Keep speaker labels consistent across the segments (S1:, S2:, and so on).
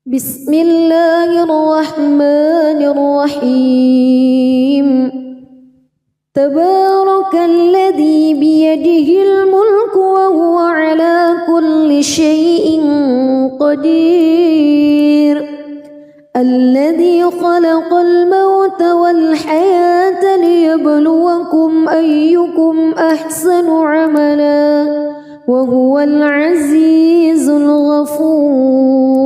S1: بسم الله الرحمن الرحيم تبارك الذي بيده الملك وهو على كل شيء قدير الذي خلق الموت والحياة ليبلوكم أيكم أحسن عملا وهو العزيز الغفور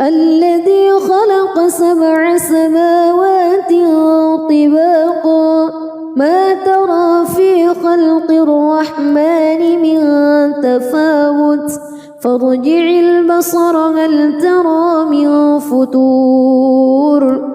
S1: الذي خلق 7 سماوات طباقا ما ترى في خلق الرحمن من تفاوت فارجع البصر هل ترى من فتور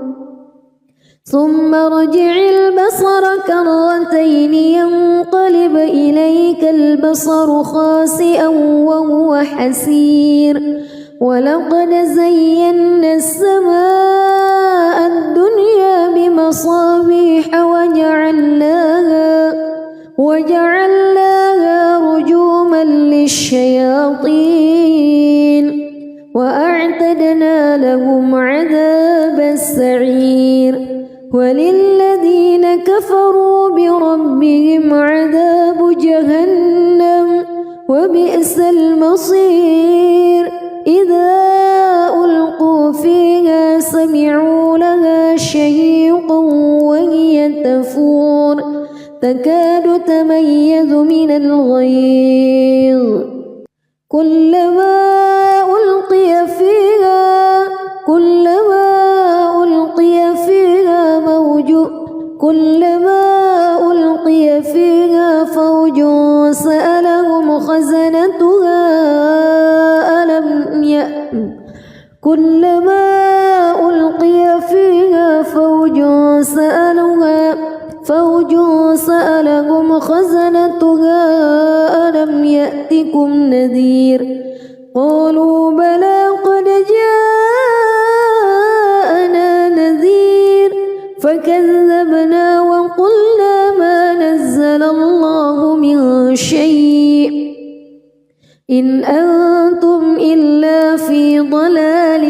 S1: ثم ارجع البصر كرتين ينقلب إليك البصر خاسئا وهو حسير ولقد زينا السماء الدنيا بمصابيح وجعلناها رجوما للشياطين وأعتدنا لهم عذاب السعير وللذين كفروا بربهم عذاب جهنم وبئس المصير إذا ألقوا فيها سمعوا لها شهيقا وهي تفور تكاد تميز من الغيظ كلما ألقي فيها فوج سألهم خزنتها ألم يأتكم نذير قالوا بلى قد جاءنا نذير فكذبنا وقلنا ما نزل الله من شيء إن أنتم إلا في ضلال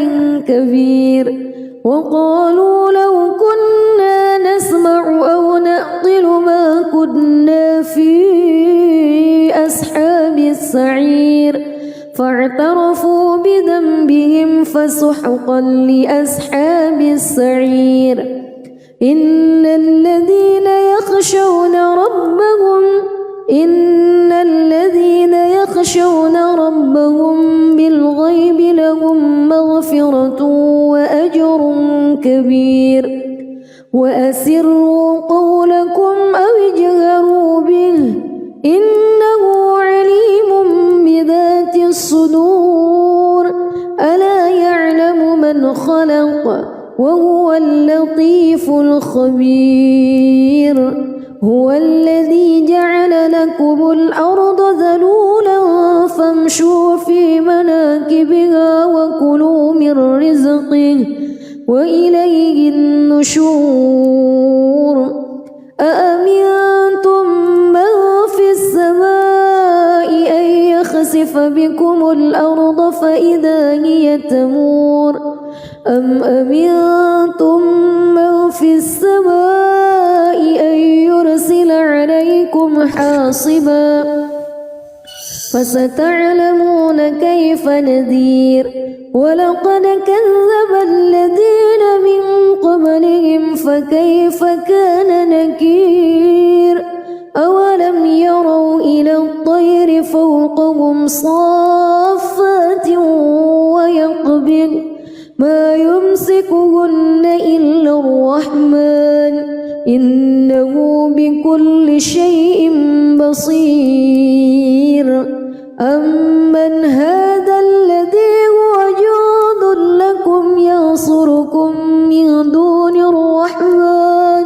S1: كبير وقالوا لو كنا نسمع أو نعقل ما كنا في أصحاب السعير فاعترفوا بذنبهم فسحقا لأصحاب السعير إن الذين يخشون ربهم بالغيب لهم مغفرة وأجر كبير وأسروا قولكم أو اجهروا به إنه عليم بذات الصدور ألا يعلم من خلق وهو اللطيف الخبير هو الذي جعل لكم الأرض ذلولا فامشوا في مناكبها وكلوا من رزقه وإليه النشور أأمنتم من في السماء أن يخسف بكم الأرض فإذا هي تمور أم أمنتم من في السماء أن يرسل عليكم حاصبا فستعلمون كيف نذير ولقد كذب الذين من قبلهم فكيف كان نكير أولم يروا إلى الطير فوقهم صافات ويقبض ما يمسكهن إلا الرحمن إنه بكل شيء بصير أمن هذا الذي هو جند لكم ينصركم من دون الرحمن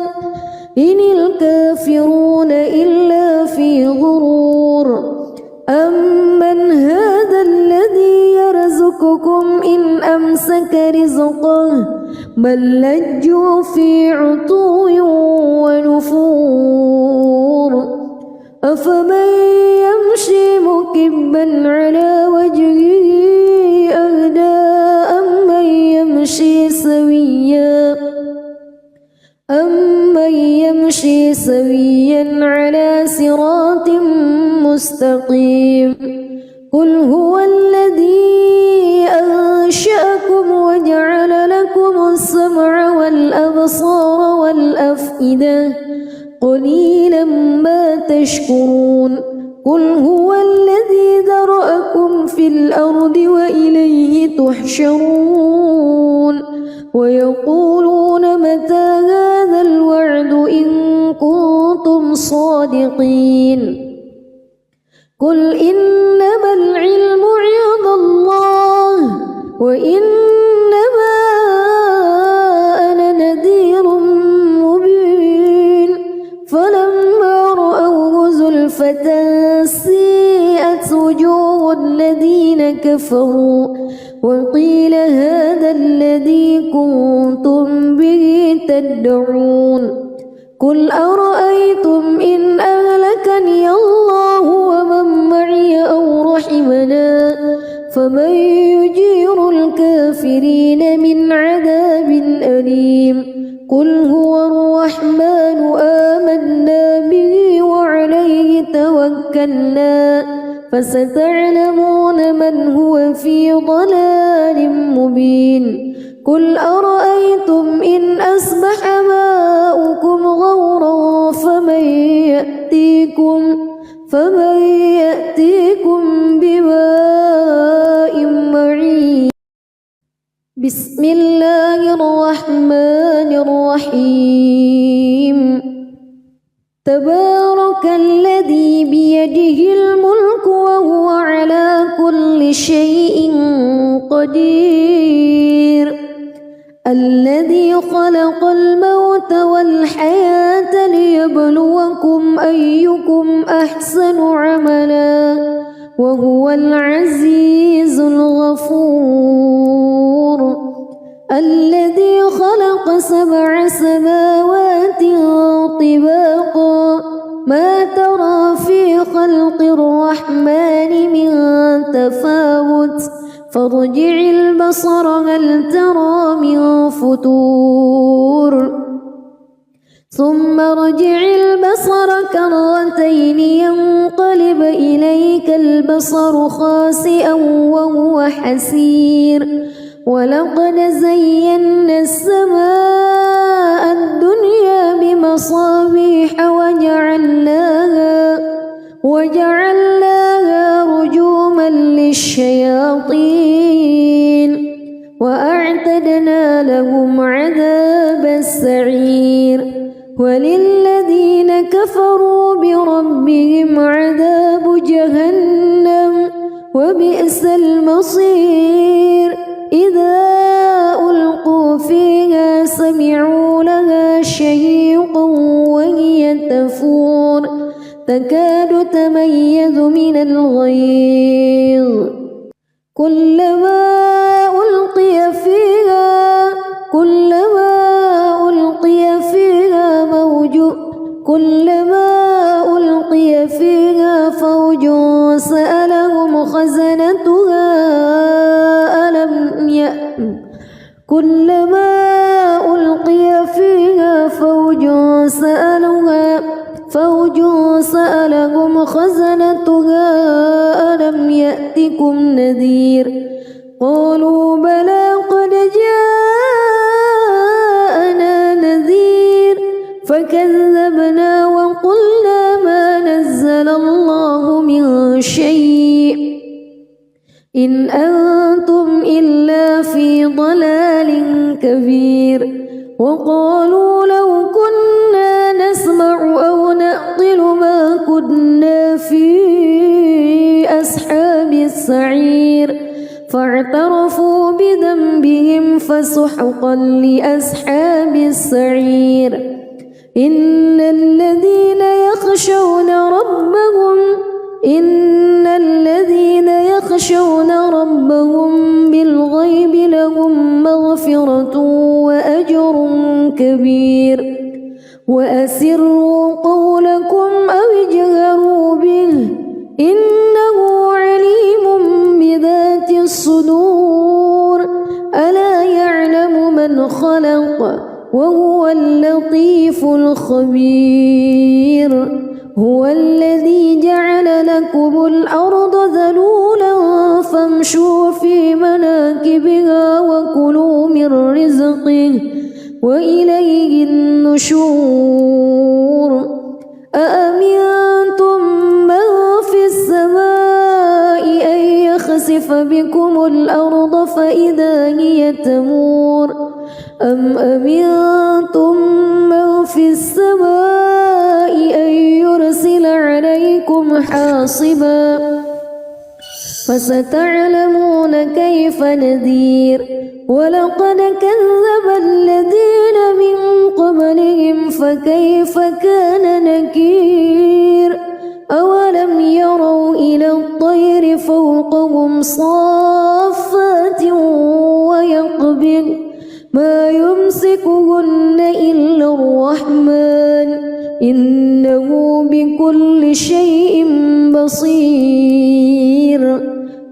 S1: إن الكافرون إلا في غرور أمن هذا الذي يرزقكم إن أمسك رزقه بل لجوا في عتو ونفور أفمن يمشي مكبا على وجهه أهدى سويا على صراط مستقيم قل هو الذي أنشأكم وجعل لكم السمع والأبصار والأفئدة قليلا ما تشكرون قل هو الذي ذرأكم في الأرض وإليه تحشرون ويقولون متى هذا الوعد إن كنتم صادقين قل إنما العلم عند الله وإنما أنا نذير مبين فلما رأوه زلفة سيئت وجوه الذين كفروا وقيل هذا الذي كنتم به تدعون قل أرأيتم إن أهلكني الله ومن معي أو رحمنا فمن يجير الكافرين من عذاب أليم قل هو الرحمن آمنا به وعليه توكلنا فستعلمون من هو في ضلال مبين قل أرأيتم إن أصبح ماؤكم غورا فمن يأتيكم بماء معين بسم الله الرحمن الرحيم تبارك الذي بيده الملك وهو على كل شيء قدير الذي خلق الموت والحياة ليبلوكم أيكم أحسن عملا وهو العزيز الغفور الذي خلق 7 سماوات طباقا ما ترى في خلق الرحمن من تفاوت فارجع البصر هل ترى من فتور ثم ارجع البصر كرتين ينقلب إليك البصر خاسئا وهو حسير ولقد زينا السماء الدنيا بمصابيح وجعلناها رجوما للشياطين وأعتدنا لهم عذاب السعير وللذين كفروا بربهم عذاب جهنم وبئس المصير إذا ألقوا فيها سمعوا لها شهيقا وهي تفور تكاد تميز من الغيظ كلما ألقي فيها فوج سألهم خزنتها كلما ألقي فيها فوج سألهم خزنتها ألم يأتكم نذير قالوا بلى قد جاءنا نذير فكذبنا وقلنا ما نزل الله من شيء إن أنتم إلا في ضلال كبير وقالوا لو كنا نسمع أو نعقل ما كنا في أصحاب السعير فاعترفوا بذنبهم فسحقا لأصحاب السعير إن الذين يخشون ربهم بالغيب لهم مغفرة وأجر كبير وأسروا قولكم أو اجهروا به إنه عليم بذات الصدور ألا يعلم من خلق وهو اللطيف الخبير. هو الذي جعل لكم الأرض ذلولا فامشوا في مناكبها وكلوا من رزقه وإليه النشور. أأمنتم من في السماء أن يخسف بكم الأرض فإذا هي تمور أم أمنتم من في السماء أن يرسل عليكم حاصبا فستعلمون كيف نذير. ولقد كذب الذين من قبلهم فكيف كان نكير. أولم يروا إلى الطير فوقهم صافات ويقبض ما يمسكهن إلا الرحمن إنه بكل شيء بصير.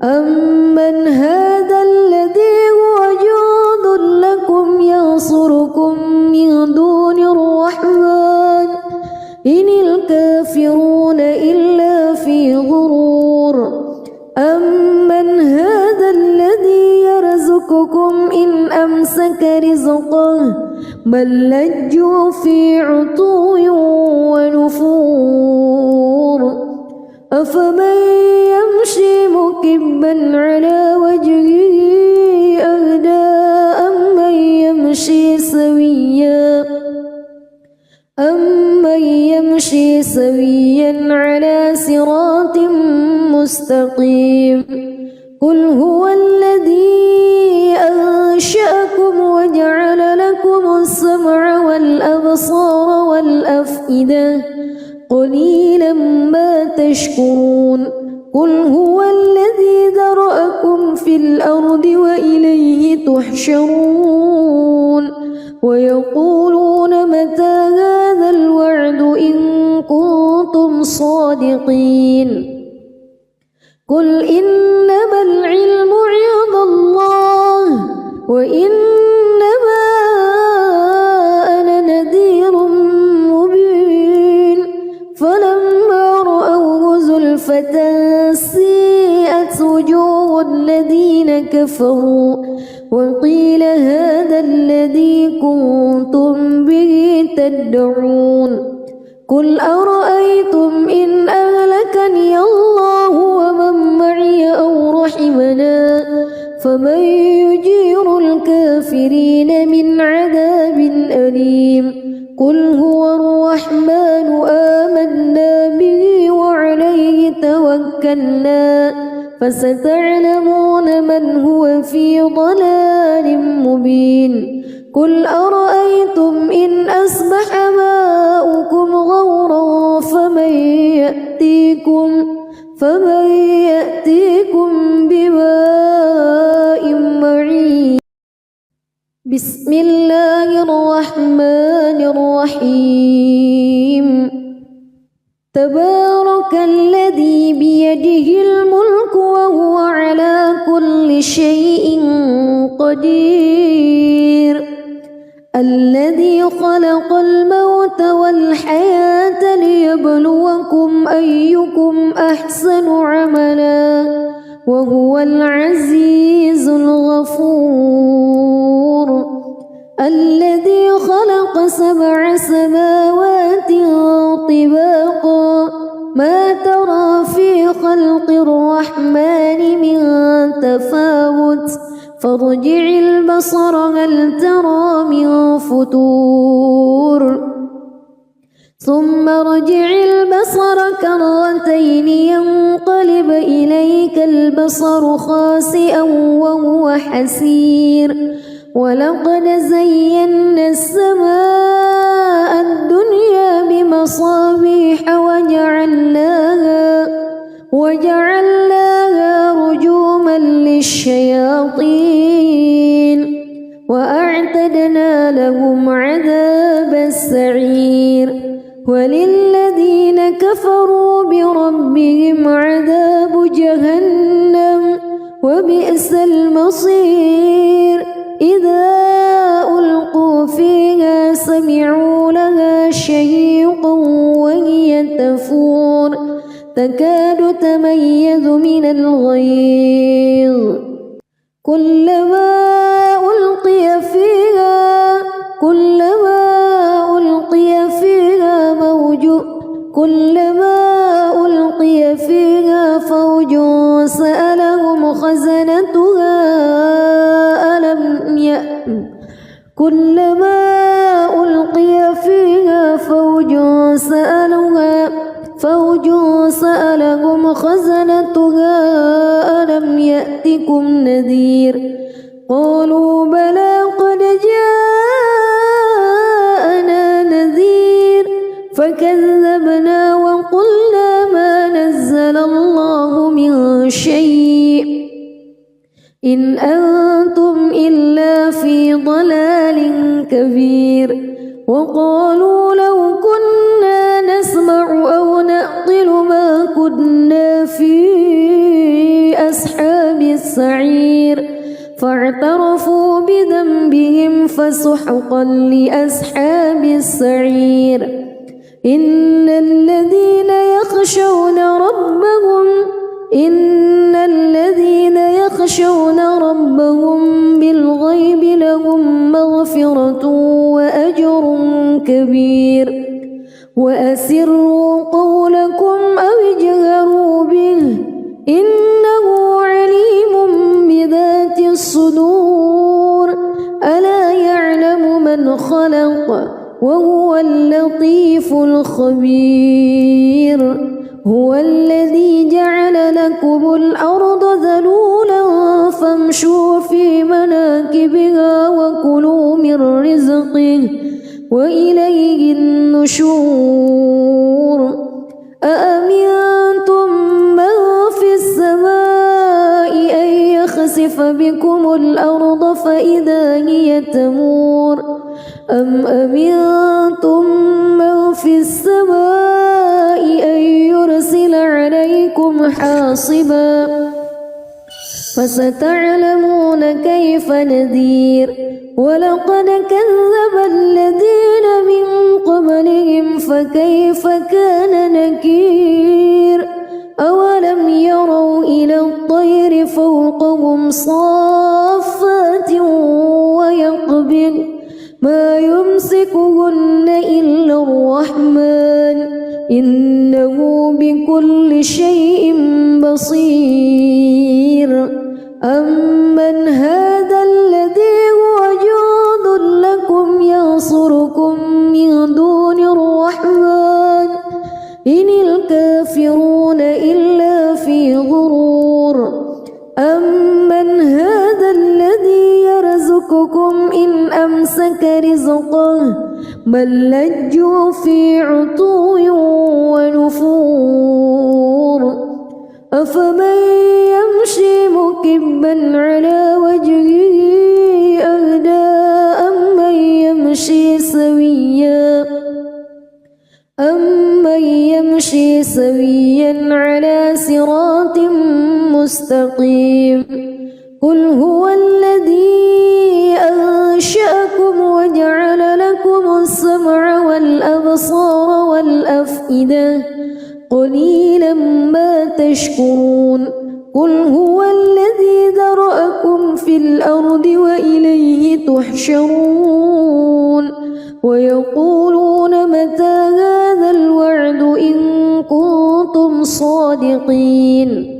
S1: أمن هذا الذي هو جند لكم ينصركم من دون الرحمن إن الكافرون إلا في غرور. أمن هذا الذي يرزقكم إن أمسك رزقه بل لجوا في عتو ونفور. أفمن يمشي مكبا على وجهه أهدى أمن يمشي سويا على صراط مستقيم. قل هو الذي أنشأكم وجعل لكم السمع والأبصار والأفئدة قليلا ما تشكرون. قل هو الذي ذرأكم في الأرض وإليه تحشرون. ويقولون متى هذا الوعد إن كنتم صادقين. قل إنما العلم عند الله وإنما أنا نذير مبين. فلما رأوه زلفة سيئت وجوه الذين كفروا وقيل هذا الذي كنتم به تدعون. قل أرأيتم إن أهلكني الله ومن معي أو رحمنا فمن يجير الكافرين من عذاب أليم. قل هو الرحمن آمنا به وعليه توكلنا فستعلمون من هو في ضلال مبين. قل أرأيتم إن أصبح ماؤكم غورا فمن يأتيكم بماء معين. بسم الله الرحمن الرحيم. تبارك الذي بيده الملك وهو على كل شيء قدير. الذي خلق الموت والحياة ليبلوكم أيكم أحسن عملا وهو العزيز الغفور. الذي خلق 7 سماوات طباقا ما ترى في خلق الرحمن من تفاوت فارجع البصر هل ترى من فتور ثم ارجع البصر كرتين ينقلب إليك البصر خاسئا وهو حسير. ولقد زينا السماء الدنيا بمصابيح وجعلناها رجوما للشياطين وأعتدنا لهم عذاب السعير. وللذين كفروا بربهم عذاب جهنم وبئس المصير. إذا ألقوا فيها الغيظ كلما ألقي فيها فوج سألهم خزنتها ألم يأتكم نذير قالوا بلى قد جاءنا نذير فكذبنا وقلنا ما نزل الله من شيء إن أنتم إلا في ضلال كبير وقالوا لو كنا نسمع أو نعقل ما كنا في أصحاب السعير فاعترفوا بذنبهم فسحقا لأصحاب السعير إن الذين يخشون ربهم بالغيب لهم مغفرة وأجر كبير وأسروا قولكم أو اجهروا به إنه عليم بذات الصدور ألا يعلم من خلق وهو اللطيف الخبير هو الذي جعل لكم الأرض ذلولا فامشوا في مناكبها وكلوا من رزقه وإليه النشور أأمنتم من في السماء أن يخسف بكم الأرض فإذا هي تمور أم أمنتم من في السماء أن يرسل عليكم حاصبا فستعلمون كيف نذير ولقد كذب الذين من قبلهم فكيف كان نكير أولم يروا إلى الطير فوقهم صافات ويقبض ما يمسكهن إلا الرحمن إنه بكل شيء بصير أمن هذا الذي هو جند لكم ينصركم من دون الرحمن إن الكافرون إلا في غرور أمن هذا الذي يرزقكم إن أمسك رزقه بل لجوا في عتو ونفور أفمن يمشي مكبا على وجهه أهدى أمن يمشي سويا على صراط مستقيم قل هو الذي أنشأكم وجعل لكم السمع والأبصار والأفئدة قليلا ما تشكرون قل هو الذي ذرأكم في الأرض وإليه تحشرون ويقولون متى هذا الوعد إن كنتم صادقين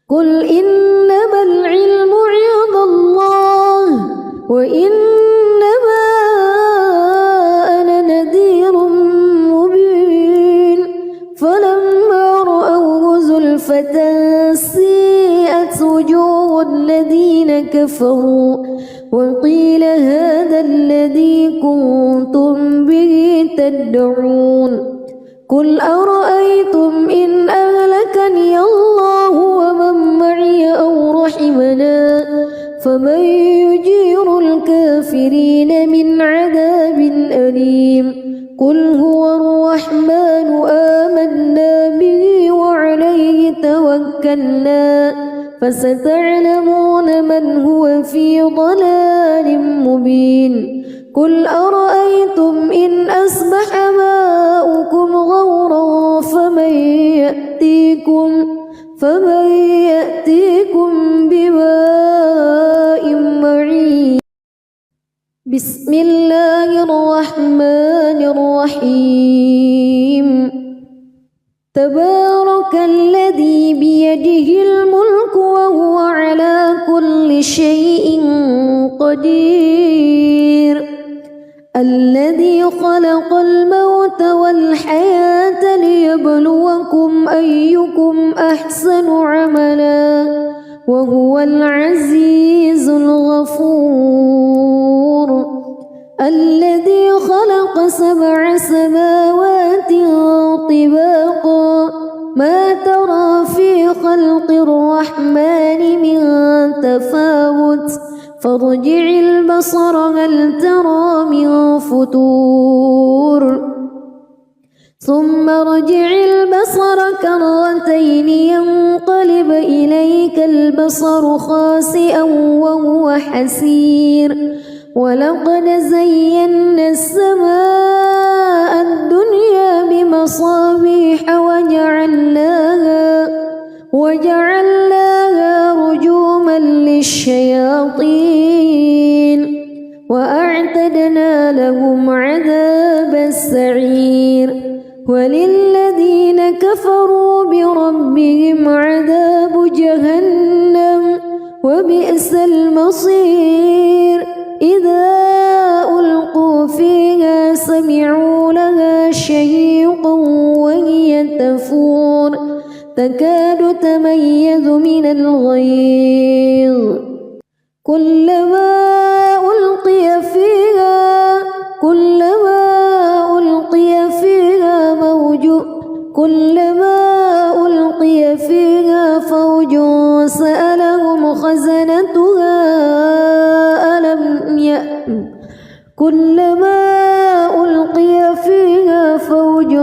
S1: قل إنما العلم عند الله وإنما أنا نذير مبين فلما رأوه زلفة سيئت وجوه الذين كفروا وقيل هذا الذي كنتم به تدعون قل أرأيتم إن أهلكني الله ومن معي أو رحمنا فمن يجير الكافرين من عذاب أليم قل هو الرحمن آمنا به وعليه توكلنا فستعلمون من هو في ضلال مبين قل أرأيتم إن أصبح ماؤكم غورا فمن بسم الله الرحمن الرحيم تبارك الذي بيده الملك وهو على كل شيء قدير الذي خلق الموت والحياة ليبلوكم أيكم أحسن عملا وهو العزيز الغفور الذي خلق 7 سماوات طباقا ما ترى في خلق الرحمن من تفاوت فارجع البصر هل ترى من فتور ثم ارجع البصر كرتين ينقلب إليك البصر خاسئا وهو حسير ولقد زينا السماء الدنيا بمصابيح وجعلناها رجوما للشياطين وأعتدنا لهم عذاب السعير وللذين كفروا بربهم عذاب جهنم وبئس المصير إذا ألقوا فيها سمعوا لها شهيقا وهي تفور تكاد تميز من الغيظ كلما ألقي فيها فوج سألهم خزنتها كلما ألقي فيها فوج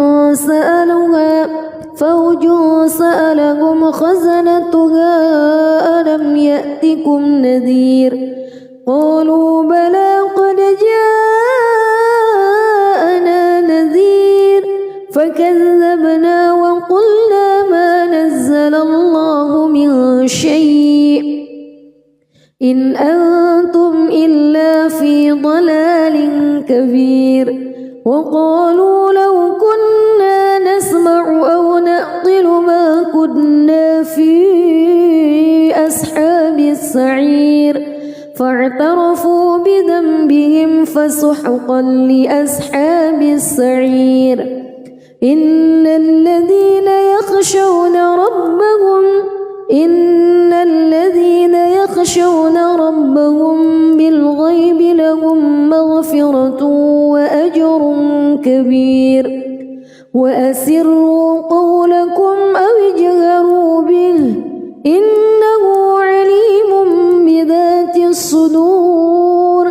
S1: سألهم خزنتها ألم يأتكم نذير قالوا بلى قد جاءنا نذير فكذبنا وقلنا ما نزل الله من شيء إن أنتم إلا في ضلال كبير وقالوا لو كنا نسمع أو نعقل ما كنا في أصحاب السعير فاعترفوا بذنبهم فسحقا لأصحاب السعير إن الذين يخشون ربهم بالغيب لهم مغفرة وأجر كبير وأسروا قولكم أو اجهروا به إنه عليم بذات الصدور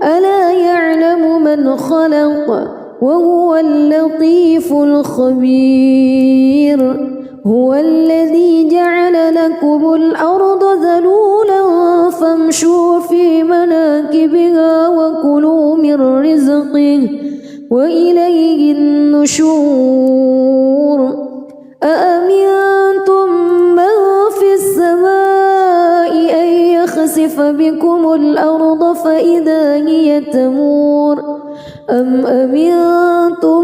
S1: ألا يعلم من خلق وهو اللطيف الخبير هو الذي جعل لكم الأرض ذلولا فامشوا في مناكبها وكلوا من رزقه وإليه النشور أأمنتم من في السماء أن يخسف بكم الأرض فإذا هي تمور أم أمنتم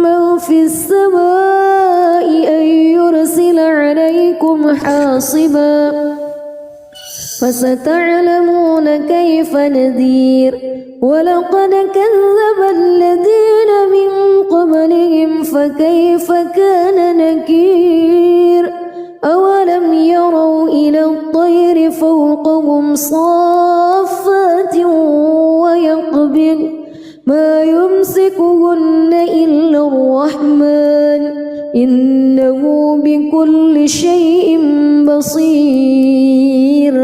S1: من في السماء أن يرسل عليكم حاصبا فستعلمون كيف نذير ولقد كذب الذين من قبلهم فكيف كان نكير أولم يروا إلى الطير فوقهم صافات ويقبض ما يمسكهن إلا الرحمن إنه بكل شيء بصير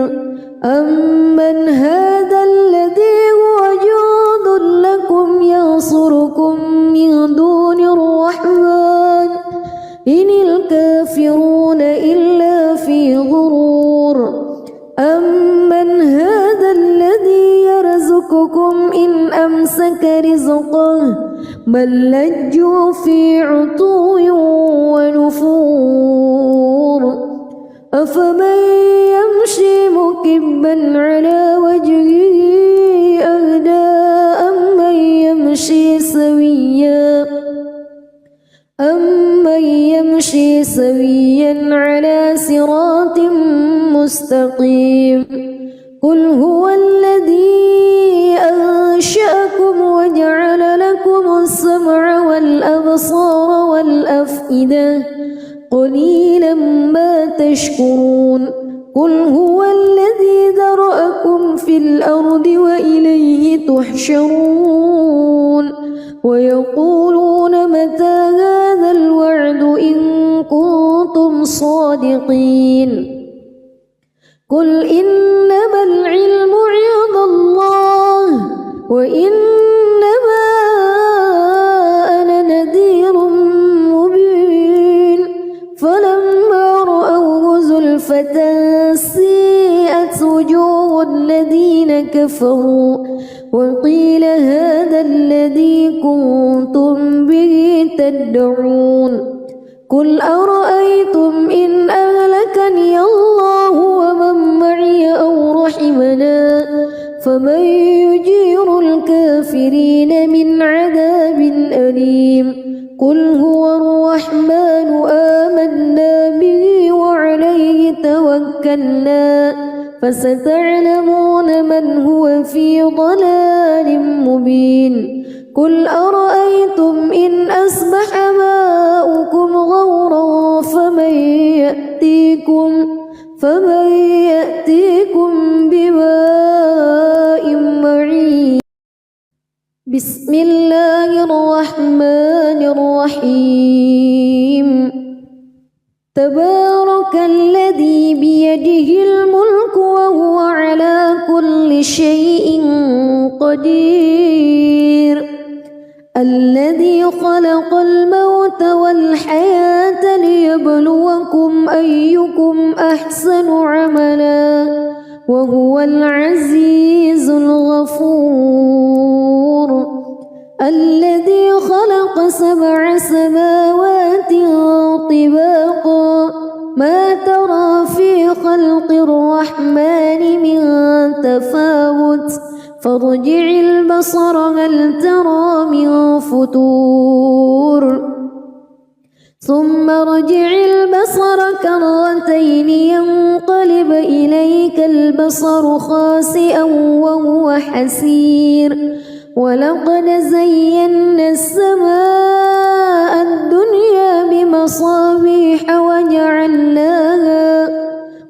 S1: أمن هذا الذي هو جند لكم ينصركم من دون الرحمن إن الكافرون إلا في غرور أمن هذا الذي يرزقكم إن أمسك رزقه بل لجوا في عتو ونفور أفمن يمشي مكبا على وجهه أهدى مستقيم قل هو الذي أنشأكم وجعل لكم السمع والأبصار والأفئدة قليلا ما تشكرون قل هو الذي ذرأكم في الأرض وإليه تحشرون ويقولون متى هذا الوعد إن كنتم صادقين قل إنما العلم عند الله وإنما أنا نذير مبين فلما رأوه زلفة سيئت وجوه الذين كفروا وقيل هذا الذي كنتم به تدعون قل أرأيتم إن أهلكني الله ومن معي أو رحمنا فمن يجير الكافرين من عذاب أليم قل هو الرحمن آمنا به وعليه توكلنا فستعلمون من هو في ضلال مبين قل أرأيتم إن أصبح ماؤكم غورا فمن يأتيكم بماء معين بسم الله الرحمن الرحيم تبارك الذي بيده الملك وهو على كل شيء قدير الذي خلق الموت والحياة ليبلوكم أيكم أحسن عملا وهو العزيز الغفور الذي خلق 7 سماوات طباقا ما ترى في خلق الرحمن من تفاوت فارجع البصر هل ترى من فتور ثم ارجع البصر كرتين ينقلب إليك البصر خاسئا وهو حسير ولقد زينا السماء الدنيا بمصابيح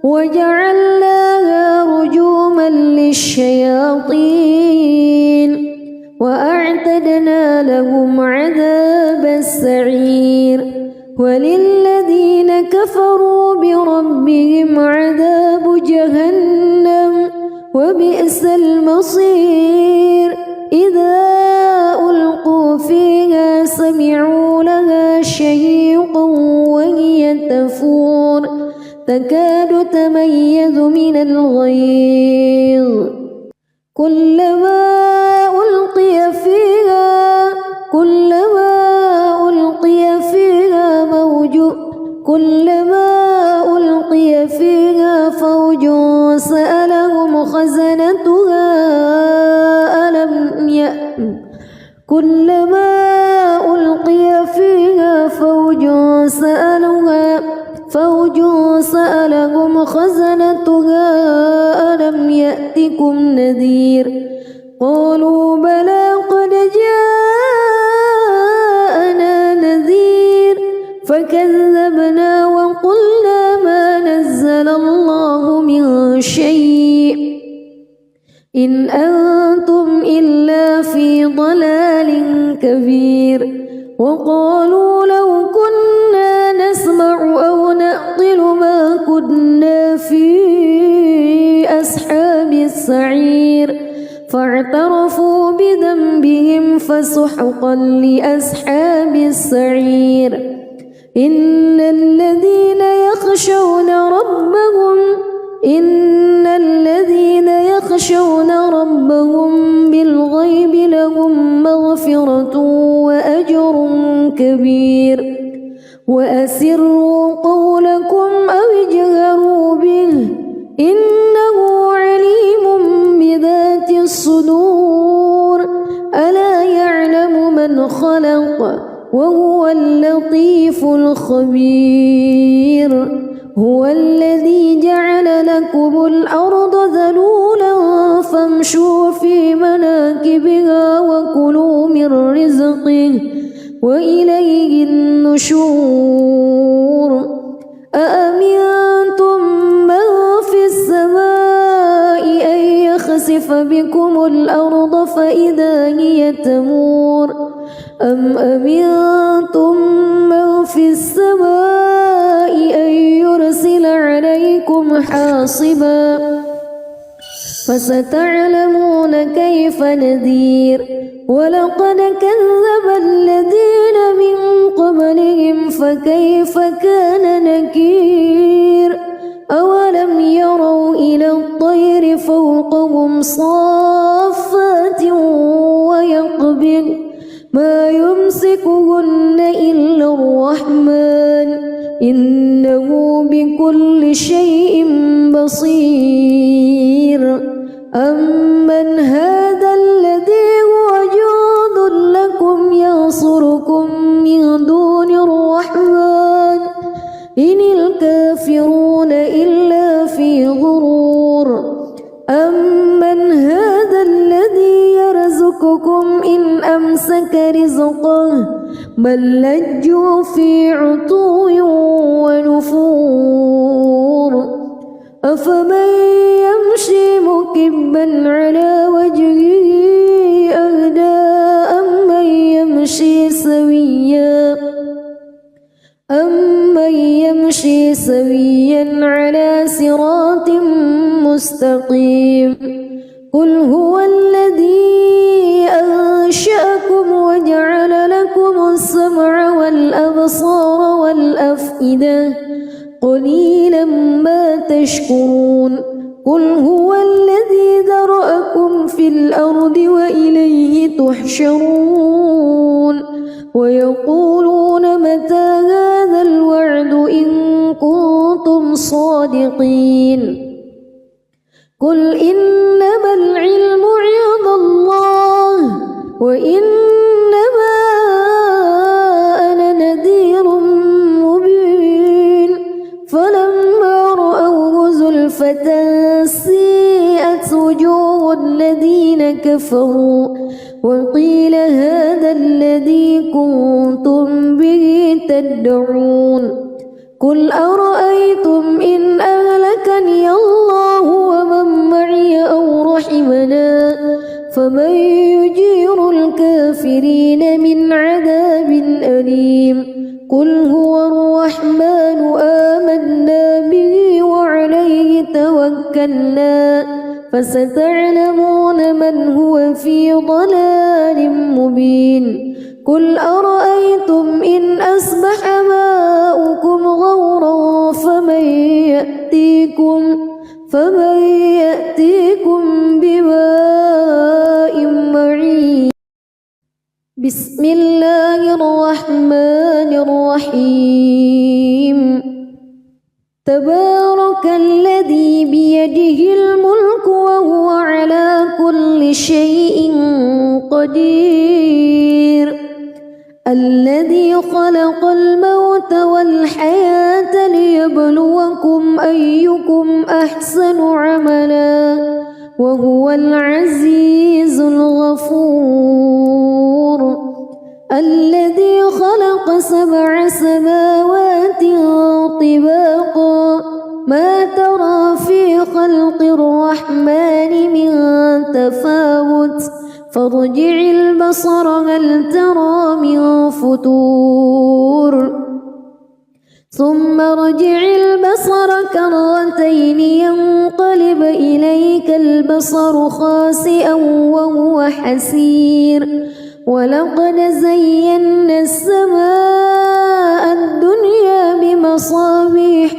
S1: وجعلناها رجوما للشياطين وأعتدنا لهم عذاب السعير وللذين كفروا بربهم عذاب جهنم وبئس المصير إذا ألقوا فيها سمعوا لها شهيقا وهي تفور تكاد تميز من الغيظ كلما ألقي فيها فوج سألهم خزنتها كلما ألقي فيها فوج سألهم خزنتها ألم يأتكم نذير قالوا بلى قد جاءنا نذير فكذبنا وقلنا ما نزل الله من شيء إن أنتم إلا في ضلال كبير وقالوا لو كنا نسمع أو نعقل ما كنا في أصحاب السعير فاعترفوا بذنبهم فسحقا لأصحاب السعير إن الذين يخشون ربهم بالغيب لهم مغفرة وأجر كبير وأسروا قولكم أو اجهروا به إنه عليم بذات الصدور ألا يعلم من خلق وهو اللطيف الخبير هو الذي جعل لكم لكم الأرض ذلولا فامشوا في مناكبها وكلوا من رزقه وإليه النشور أأمنتم من في السماء أن يخسف بكم الأرض فإذا هي تمور أم أمنتم من في السماء أن يرسل عليكم حاصبا فستعلمون كيف نذير ولقد كذب الذين من قبلهم فكيف كان نكير أولم يروا إلى الطير فوقهم صافات ويقبض ما يمسكهن إلا الرحمن إنه بكل شيء بصير أمن هذا الذي هو جند لكم ينصركم من دون الرحمن إن الكافرون إلا في غرور أمن هذا الذي يرزقكم إن أمسك رزقه بل لجوا في عتو ونفور أفمن يمشي مكبا على وجهه أهدى أمن يمشي سويا على صراط مستقيم قل هو الذي أنشأكم وجعل لكم السمع والأبصار والأفئدة قليلا ما تشكرون قل هو الذي ذرأكم في الأرض وإليه تحشرون ويقولون متى هذا الوعد إن كنتم صادقين قل إنما العلم عند الله وإنما أنا نذير مبين فلما رأوه زلفة سيئت وجوه الذين كفروا وقيل هذا الذي كنتم به تدعون قل أرأيتم إن أهلكني الله ومن معي أو رحمنا فمن يجير الكافرين من عذاب أليم قل هو الرحمن آمنا به وعليه توكلنا فستعلمون من هو في ضلال مبين قل أرأيتم إن أصبح ماؤكم غورا فمن يأتيكم بماء معين بسم الله الرحمن الرحيم تبارك الذي بيده الملك وهو على كل شيء قدير الذي خلق الموت والحياة ليبلوكم أيكم أحسن عملا وهو العزيز الغفور الذي خلق 7 سماوات طباقا ما ترى في خلق الرحمن من تفاوت فارجع البصر هل ترى من فتور ثم ارجع البصر كرتين ينقلب إليك البصر خاسئا وهو حسير ولقد زينا السماء الدنيا بمصابيح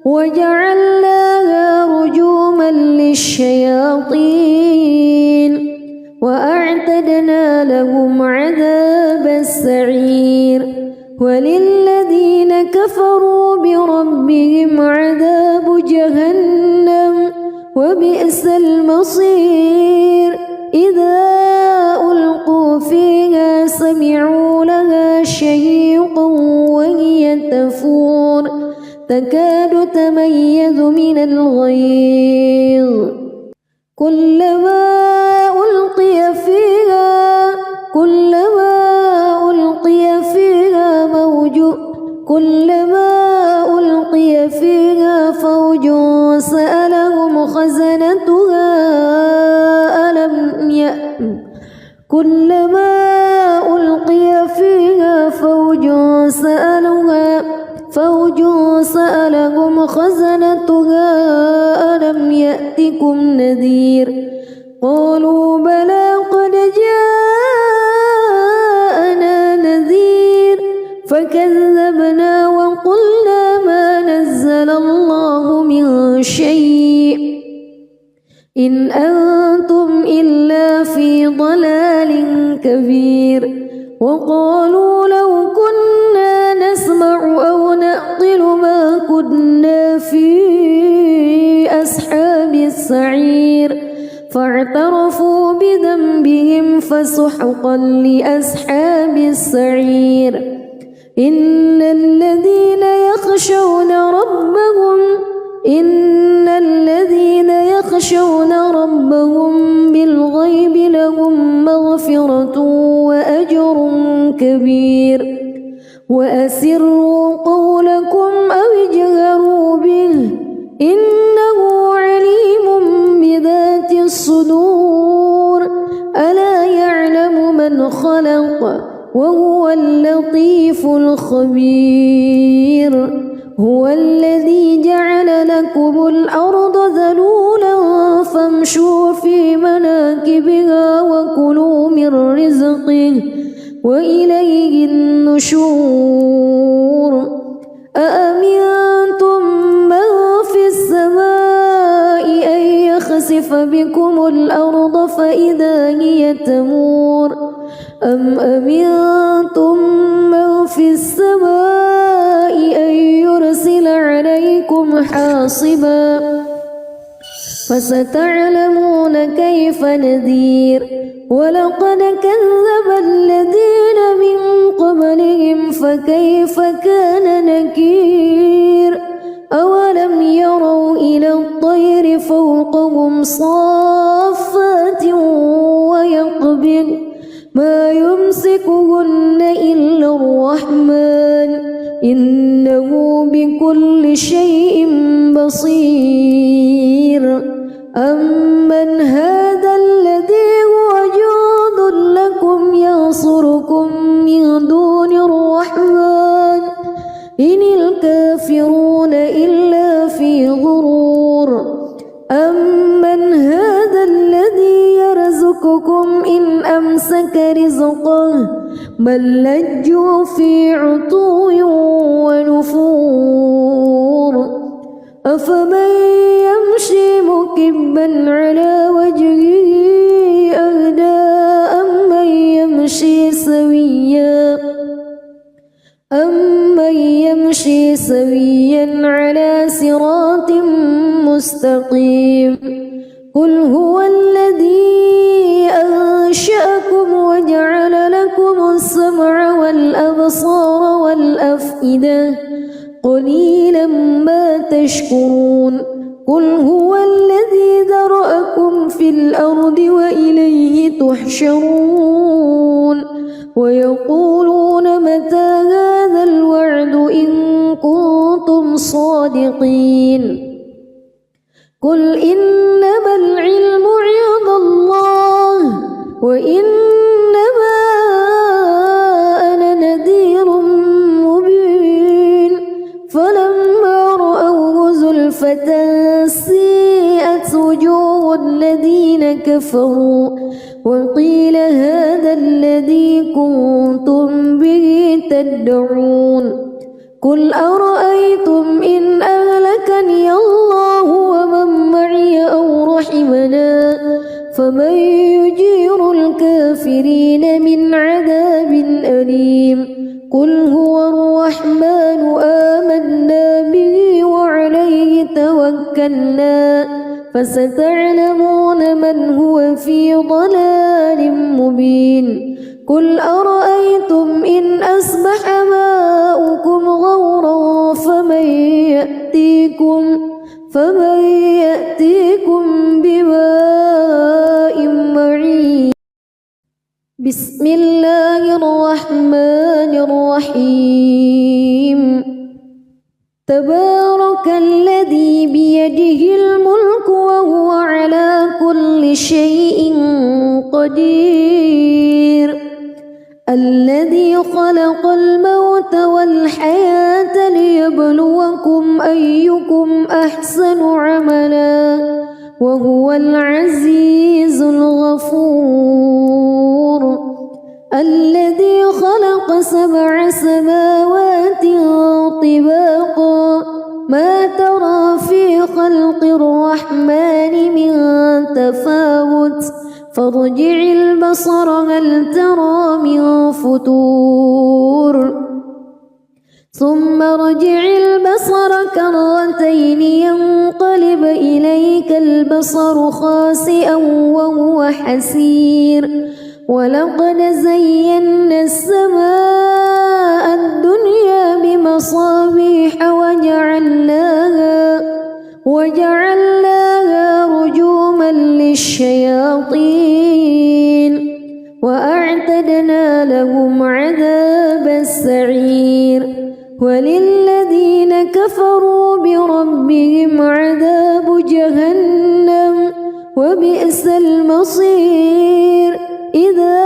S1: وجعلناها رجوما للشياطين وأعتدنا لهم عذاب السعير وللذين كفروا بربهم عذاب جهنم وبئس المصير إذا ألقوا فيها سمعوا لها شهيقا وهي تفور تكاد من الغيظ كلما ألقي فيها فوج سألهم خزنتها ألم يأتكم نذير قالوا بلى قد جاءنا نذير فكذبنا وقلنا ما نزل الله من شيء إن أنتم إلا في ضلال كبير وقالوا لو كنا نسمع أو نعقل ما كنا في أصحاب السعير فاعترفوا بذنبهم فسحقا لأصحاب السعير إن الذين يخشون ربهم بالغيب لهم مغفرة وأجر كبير وأسروا قولكم أو اجهروا به إنه عليم بذات الصدور ألا يعلم من خلق وهو اللطيف الخبير هو الذي جعل لكم الأرض ذلولا فامشوا في مناكبها وكلوا من رزقه وإليه النشور أأمنتم من في السماء أن يخسف بكم الأرض فإذا هي تمور أم أمنتم من في السماء أن يرسل عليكم حاصبا فستعلمون كيف نذير ولقد كذب الذين من قبلهم فكيف كان نكير أولم يروا إلى الطير فوقهم صافات ويقبض ما يمسكهن إلا الرحمن إنه بكل شيء بصير أمن هذا الذي هو جند لكم ينصركم من دون الرحمن إن الكافرون إلا في غرور أمن هذا الذي يرزقكم إن أمسك رزقه بل لجوا في عتو ونفور أفمن يمشي مكبا على وجهه أهدى أمن يمشي سويا على صراط مستقيم قل هو الذي أنشأكم وجعل لكم السمع والأبصار والأفئدة قليلا ما تشكرون قل هو الذي ذرأكم في الأرض وإليه تحشرون ويقولون متى هذا الوعد إن كنتم صادقين قل إنما العلم عند الله وإنما أنا نذير مبين فلما رأوه زلفة سيئت وجوه الذين كفروا وقيل هذا الذي كنتم به تدعون قل أرأيتم إن أهلكني الله ومن معي أو رحمنا فمن يجير الكافرين من عذاب أليم قل هو الرحمن آمنا به وعليه توكلنا فستعلمون من هو في ضلال مبين قل أرأيتم إن أصبح ماؤكم غورا فمن يأتيكم بماء معين بسم الله الرحمن الرحيم تبارك الذي بيده الملك وهو على كل شيء قدير الذي خلق الموت والحياة ليبلوكم أيكم أحسن عملا وهو العزيز الغفور الذي خلق 7 سماوات طباقا ما ترى في خلق الرحمن من تفاوت فارجع البصر هل ترى من فتور ثم ارجع البصر كرتين ينقلب إليك البصر خاسئا وهو حسير ولقد زينا السماء الدنيا بمصابيح وجعلناها رجوما للشياطين وأعتدنا لهم عذاب السعير وللذين كفروا بربهم عذاب جهنم وبئس المصير إذا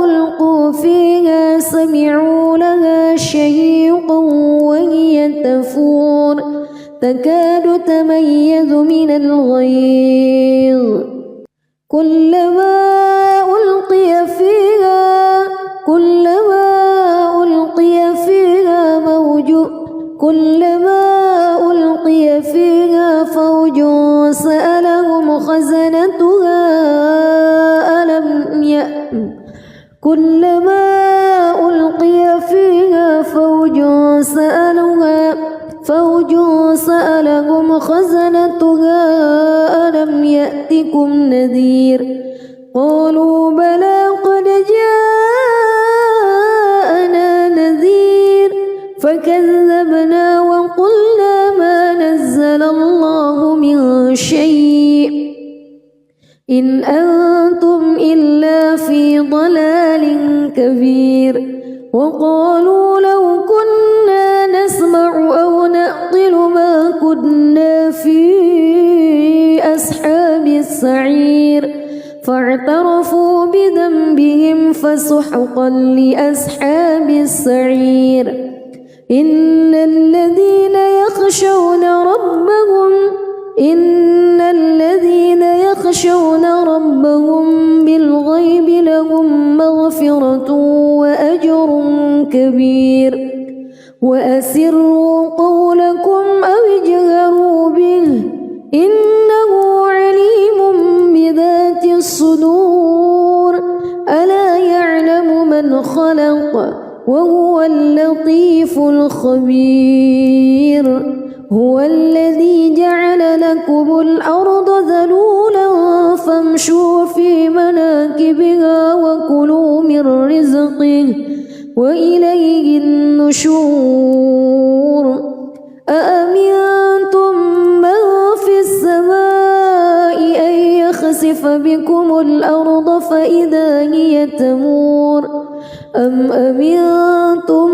S1: ألقوا فيها سمعوا لها شهيقا وهي تفور تكاد تميز من الغيظ كلما ألقي فيها فوج سألهم خزنتها كلما ألقي فيها فوج سألهم خزنتها ألم يأتكم نذير قالوا بلى قد جاءنا نذير فكذبنا وقلنا ما نزل الله من شيء إن أنتم إلا في ضلال كبير وقالوا لو كنا نسمع أو نعقل ما كنا في أصحاب السعير فاعترفوا بذنبهم فسحقا لأصحاب السعير إن الذين يخشون ربهم بالغيب لهم مغفرة وأجر كبير وأسروا قولكم أو اجهروا به إنه عليم بذات الصدور ألا يعلم من خلق وهو اللطيف الخبير هو الذي جعل لكم الأرض ذلولا فامشوا في مناكبها وكلوا من رزقه وإليه النشور أأمنتم من في السماء أن يخسف بكم الأرض فإذا هي تمور أم أمنتم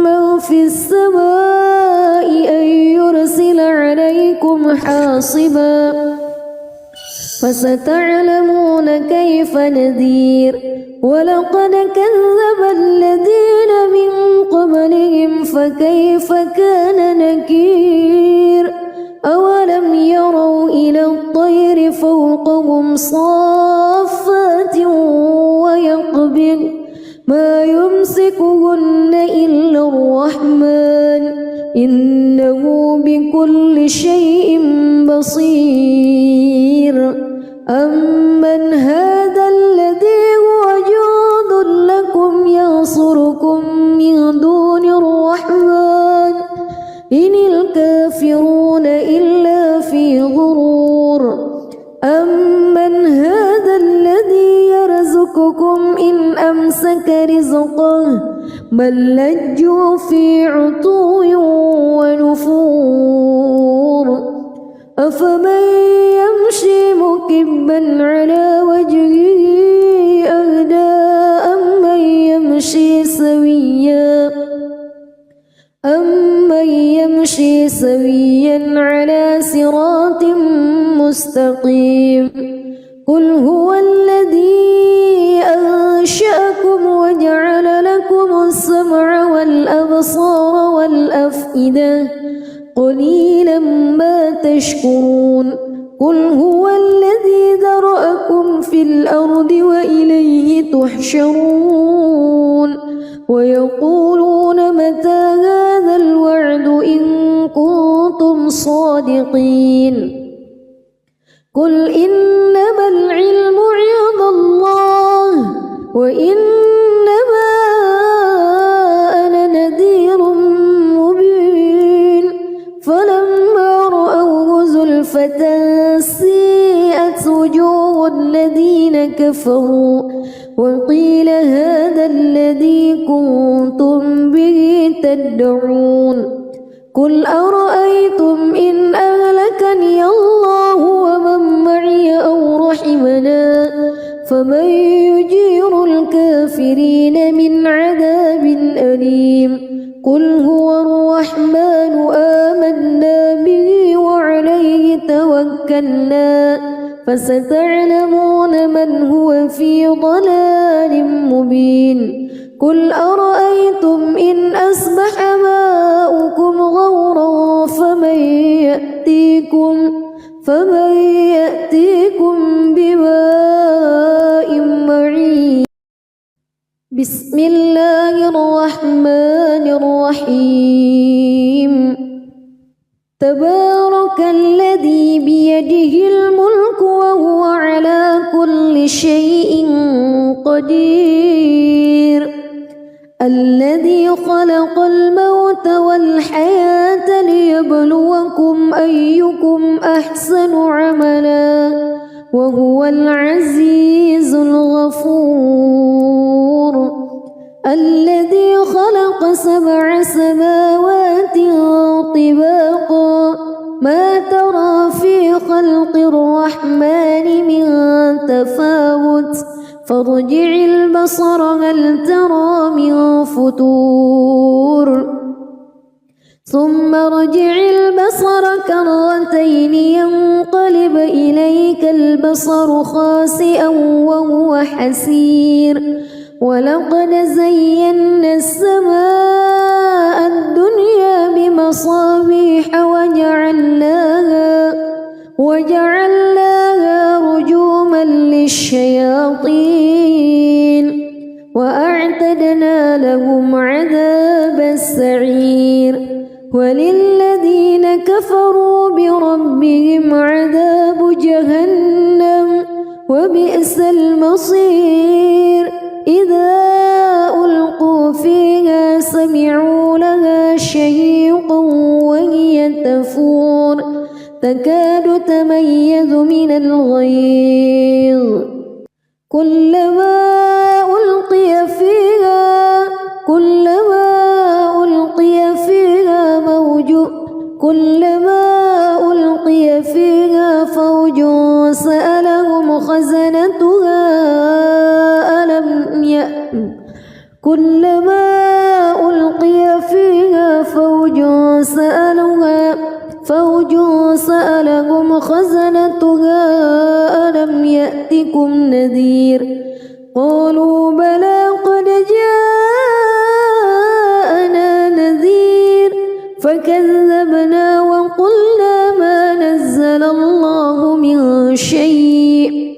S1: من في السماء أن يرسل عليكم حاصبا فستعلمون كيف نذير ولقد كذب الذين من قبلهم فكيف كان نكير أولم يروا إلى الطير فوقهم صافات ويقبض ما يمسكهن إلا الرحمن إنه بكل شيء بصير أمن هذا الذي هو جند لكم ينصركم من دون الرحمن إن الكافرون إلا في غرور أمن هذا الذي يرزقكم إن أمسك رزقه بل لجوا في عتو ونفور أفمن يمشي مكبا على وجهه أهدى أمن يمشي سويا على صراط مستقيم قل هو الذي أنشأكم وجعل لكم السمع والأبصار والأفئدة قليلا ما تشكرون قل هو الذي ذرأكم في الأرض وإليه تحشرون ويقولون متى هذا الوعد إن كنتم صادقين قل إنما العلم عند الله وإنما أنا نذير مبين فلما رأوه زلفة سيئت وجوه الذين كفروا وقيل هذا الذي كنتم به تدعون قل أرأيتم إن أهلكني الله ومن معي أو رحمنا فمن يجير الكافرين من عذاب أليم قل هو الرحمن آمنا به وعليه توكلنا فستعلمون من هو في ضلال مبين قل أرأيتم إن أصبح ماؤكم غورا فمن يأتيكم بماء معين بسم الله الرحمن الرحيم تبارك الذي بيده الملك وهو على كل شيء قدير الذي خلق الموت والحياة ليبلوكم أيكم أحسن عملا وهو العزيز الغفور الذي خلق 7 سماوات طباقا ما ترى في خلق الرحمن من تفاوت فارجع البصر هل ترى من فطور ثم ارجع البصر كرتين ينقلب إليك البصر خاسئا وهو حسير ولقد زينا السماء الدنيا بمصابيح وجعلناها رجوما للشياطين وأعتدنا لهم عذاب السعير وللذين كفروا بربهم عذاب جهنم وبئس المصير إذا ألقوا فيها سمعوا لها شهيقا وهي تفور تكاد تميز من الغيظ كلما ألقي فيها فوج سألهم خزنتها كلما ألقي فيها فوج سألهم خزنتها ألم يأتكم نذير قالوا بلى قد جاءنا نذير فكذبنا وقلنا ما نزل الله من شيء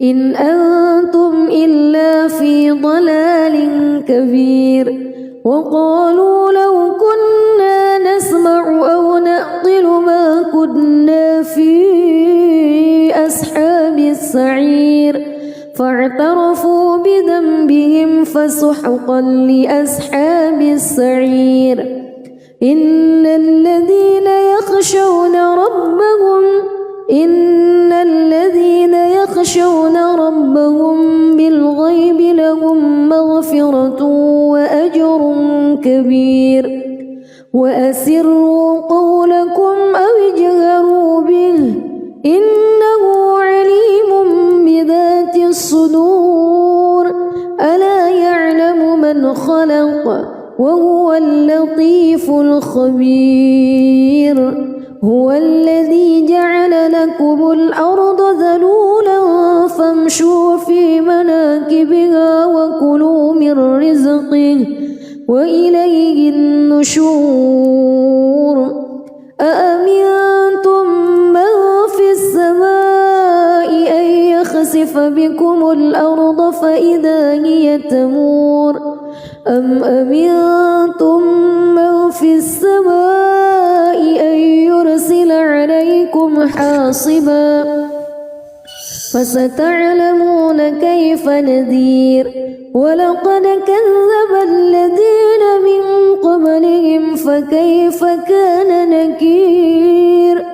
S1: إن أنتم إلا في ضلال كبير وقالوا لو كنا نسمع أو نعقل ما كنا في أصحاب السعير فاعترفوا بذنبهم فسحقا لأصحاب السعير إن الذين يخشون ربهم بالغيب لهم مغفرة وأجر كبير وأسروا قولكم أو اجهروا وهو اللطيف الخبير هو الذي جعل لكم الأرض ذلولا فامشوا في مناكبها وكلوا من رزقه وإليه النشور أأمنتم من في السماء أن يخسف بكم الأرض فإذا هي تمور أم أمنتم من في السماء أن يرسل عليكم حاصبا فستعلمون كيف نذير ولقد كذب الذين من قبلهم فكيف كان نكير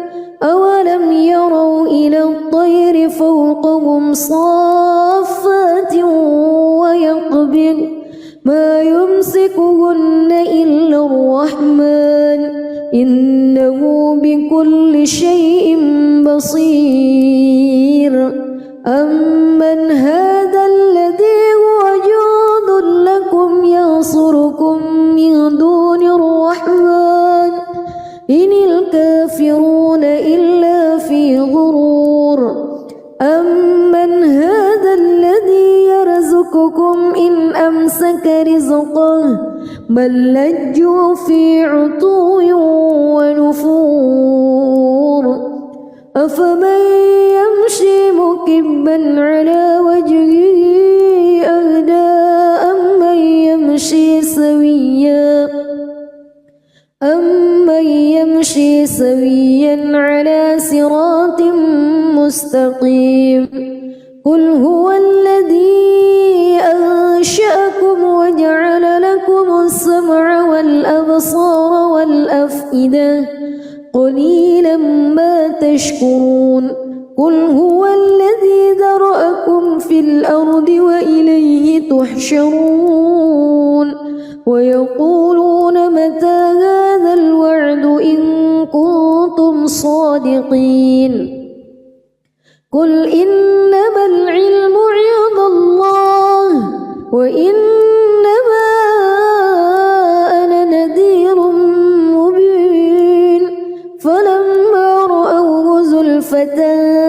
S1: أولم يروا إلى الطير فوقهم صافات ويقبض ما يمسكهن إلا الرحمن إنه بكل شيء بصير أمن هذا الذي هو جند لكم ينصركم من دون الرحمن إن الكافرون إلا في غرور أمن هذا الذي يرزقكم إن أمسك رزقه بل لجوا في عتو ونفور أفمن يمشي مكبا على وجهه أهدى أمن يمشي سويا على صراط مستقيم قل هو الذي أنشأكم وجعل لكم السمع والأبصار والأفئدة قليلا ما تشكرون قل هو الذي ذرأكم في الأرض وإليه تحشرون ويقولون متى هذا الوعد إن كنتم صادقين قل إنما العلم عند الله وإنما أنا نذير مبين فلما رأوه زلفة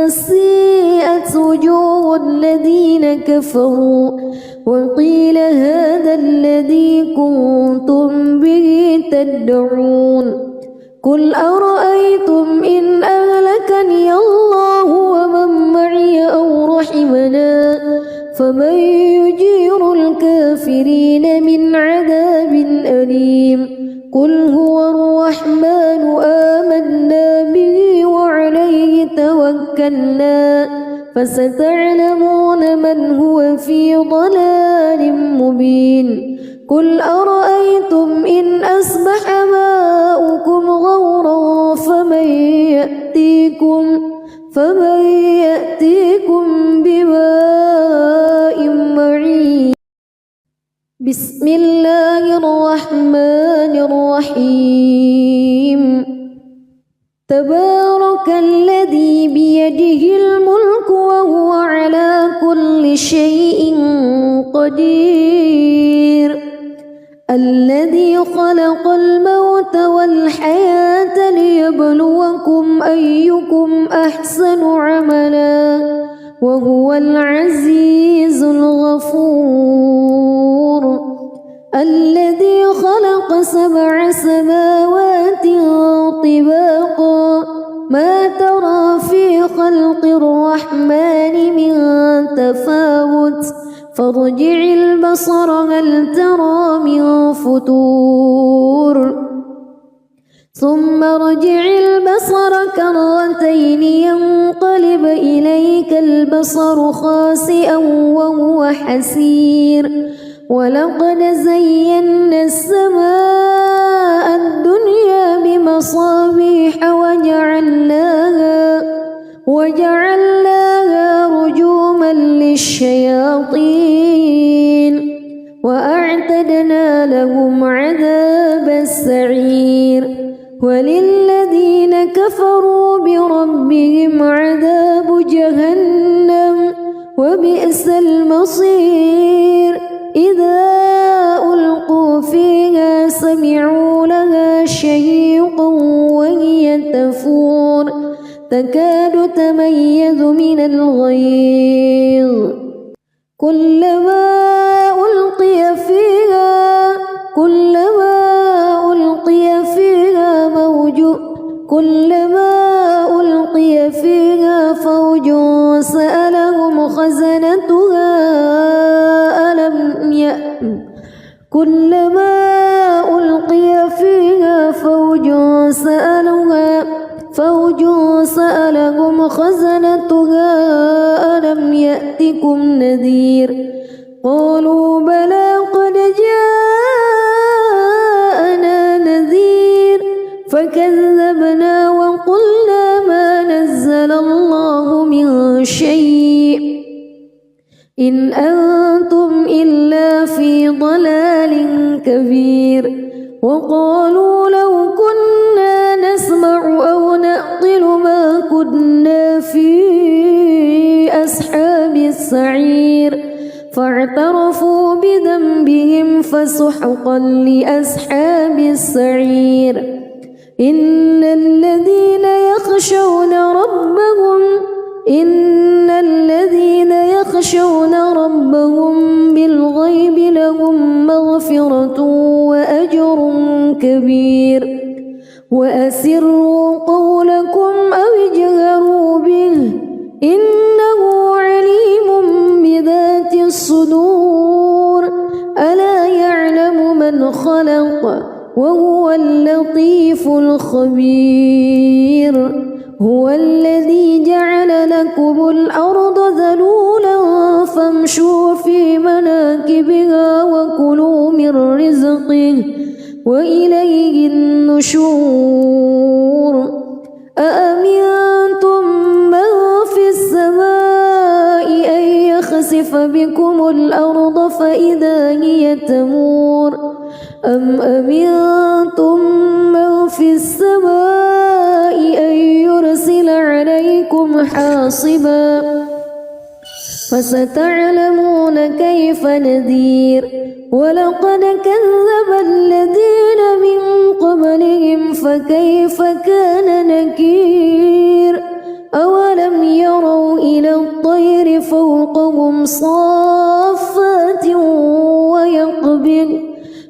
S1: سيئت وجوه الذين كفروا وقيل هذا الذي كنتم به تدعون قل أرأيتم إن أهلكني الله ومن معي أو رحمنا فمن يجير الكافرين من عذاب أليم قل هو الرحمن آمنا به وعليه توكلنا فستعلمون من هو في ضلال مبين قل أرأيتم إن أصبح ماؤكم غورا فمن يأتيكم بماء معين بسم الله الرحمن الرحيم تبارك الذي بيده الملك وهو على كل شيء قدير الذي خلق الموت والحياة ليبلوكم أيكم أحسن عملا وهو العزيز الغفور الذي خلق 7 سماوات طباقا ما ترى في خلق الرحمن من تفاوت فارجع البصر هل ترى من فتور ثم ارجع البصر كرتين ينقلب إليك البصر خاسئا وهو حسير ولقد زينا السماء الدنيا بمصابيح وجعلناها رجوما للشياطين وأعتدنا لهم عذاب السعير وللذين كفروا بربهم عذاب جهنم وبئس المصير إذا ألقوا فيها تكاد تميز من الغيظ كلما ألقي فيها فوج سألهم خزنتها ألم يأتكم نذير قالوا بلى قد جاءنا نذير فكذبنا وقلنا ما نزل الله من شيء إن أنتم إلا في ضلال كبير وقالوا لو كنا نسمع أو نعقل ما كنا في أصحاب السعير فاعترفوا بذنبهم فسحقا لأصحاب السعير إن الذين يخشون ربهم بالغيب لهم مغفرة وأجر كبير وأسروا قولكم أو اجهروا به إنه عليم بذات الصدور ألا يعلم من خلق وهو اللطيف الخبير هو الذي جعل لكم الأرض ذلولا فامشوا في مناكبها وكلوا من رزقه وإليه النشور أأمنتم من في السماء أن يخسف بكم الأرض فإذا هي تمور أم أمنتم من في السماء أن يرسل عليكم حاصبا فستعلمون كيف نذير ولقد كذب الذين من قبلهم فكيف كان نكير أولم يروا إلى الطير فوقهم صافات ويقبض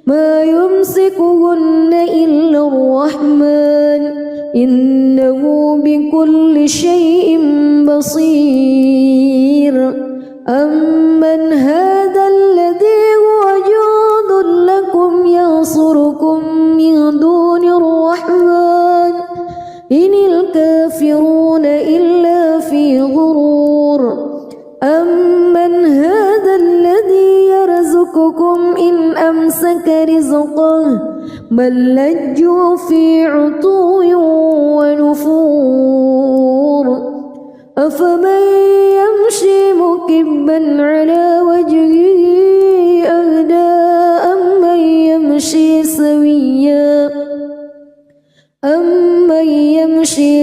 S1: ما يمسكهن إلا الرحمن إنه بكل شيء بصير أمن هذا الذي هو جند لكم ينصركم من دون الرحمن إن الكافرون إلا في غرور أمن هذا الذي يرزقكم إن أمسك رزقه بل لجوا في عتو ونفور أفمن يمشي مكبا على وجهه أهدى أمن يمشي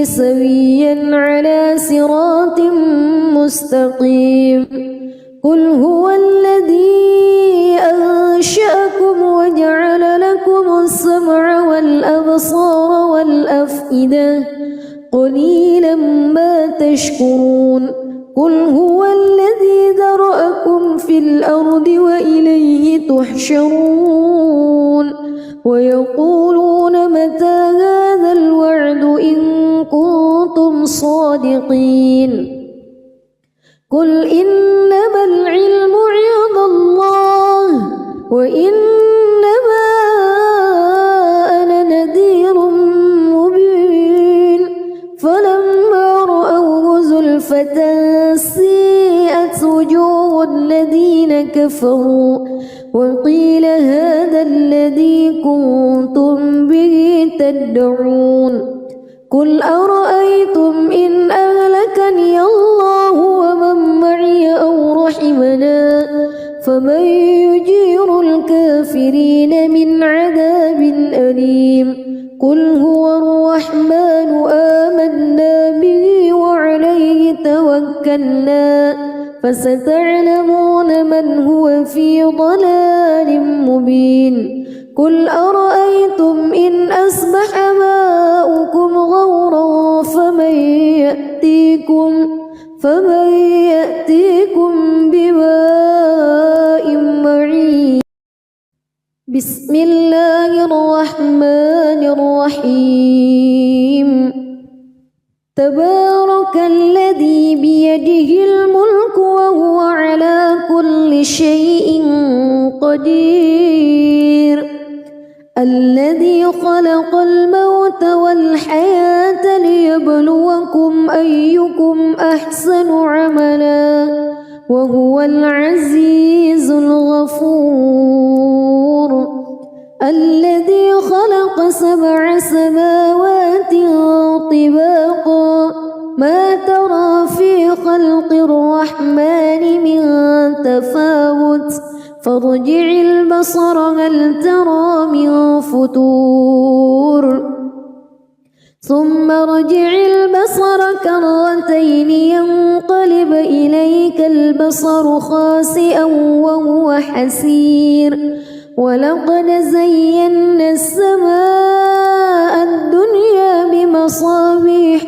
S1: سويا على صراط مستقيم قل هو الذي أنشأكم وجعل لكم السمع والأبصار والأفئدة قليلا ما تشكرون قل هو الذي ذرأكم في الأرض وإليه تحشرون ويقولون متى هذا الوعد إن كنتم صادقين قل إنما العلم عند الله وإنما أنا نذير مبين فلما رأوه زلفة سيئت وجوه الذين كفروا وقيل هذا الذي كنتم به تدعون قل أرأيتم إن أهلكني الله ومن معي أو رحمنا فمن يجير الكافرين من عذاب أليم قل هو الرحمن آمنا به وعليه توكلنا فستعلمون من هو في ضلال مبين قل أرأيتم إن أصبح ماؤكم غورا فمن يأتيكم بماء معين. بسم الله الرحمن الرحيم. تبارك الذي بيده الملك وهو على كل شيء قدير. الذي خلق الموت والحياة ليبلوكم أيكم أحسن عملا وهو العزيز الغفور. الذي خلق 7 سماوات طباقا ما ترى في خلق الرحمن من تفاوت فارجع البصر هل ترى من فطور ثم ارجع البصر كرتين ينقلب إليك البصر خاسئا وهو حسير. ولقد زينا السماء الدنيا بمصابيح